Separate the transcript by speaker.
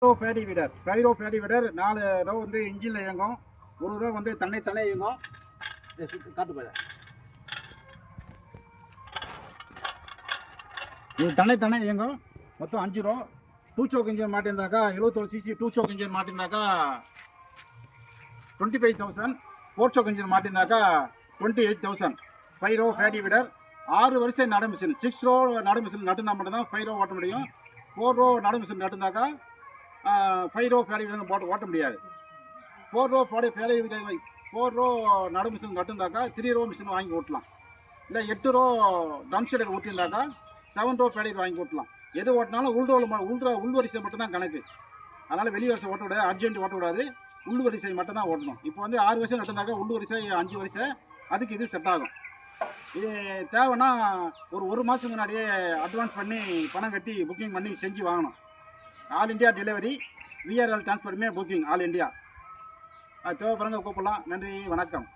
Speaker 1: ஃபைரோ paddy weeder 4 row வந்து இன்ஜினில் இயங்கும், ஒரு ரோ வந்து தன்னை இயங்கும். காட்டு போய் இது தன்னை இயங்கும். மொத்தம் 5 ரோ. 2 சோக் இன்ஜின் மாட்டியிருந்தாக்கா 71 சிசி 2 சோக் இன்ஜின் மாட்டியிருந்தாக்கா 25,000. 4 சோக் இன்ஜின் மாட்டியிருந்தாக்கா 28,000. ஃபைரோ பேடி விடர் 6 வரிசை நட மிஷின். 6 ரோ நட மிஷின் நட்டுனா மட்டும்தான் 5 ரோ ஓட்ட முடியும். 4 ரோ நட மிஷின் நட்டுனாக்கா 5 ரோ பேடி விடர் போட்டு ஓட்ட முடியாது. 4 ரோ பேடி விடர் 4 ரோ நடு மிஷின் நட்டுந்தாக்கா 3 ரோ மிஷின் வாங்கி ஓட்டலாம். இல்லை 8 row drum seeder ஓட்டியிருந்தாக்கா 7 row Bedi வாங்கி ஓட்டலாம். எது ஓட்டினாலும் உள் வரிசை மட்டும்தான் கணக்கு. அதனால் வெளி வரிசை ஓட்ட விடாது, அர்ஜென்ட் ஓட்ட விடாது, உள் வரிசை மட்டும் தான் ஓட்டணும். இப்போ வந்து 6 வரிசை நட்டுந்தாக்கா உள் வரிசை 5 வரிசை, அதுக்கு இது செட் ஆகும். இது தேவைன்னா ஒரு மாதம் முன்னாடியே அட்வான்ஸ் பண்ணி பணம் கட்டி புக்கிங் பண்ணி செஞ்சு வாங்கணும். ஆல் இண்டியா டெலிவரி, VRL டிரான்ஸ்போர்ட்டுமே புக்கிங் ஆல் இண்டியா. அது தேவைப்படுறவங்க கூப்பிடலாம். நன்றி, வணக்கம்.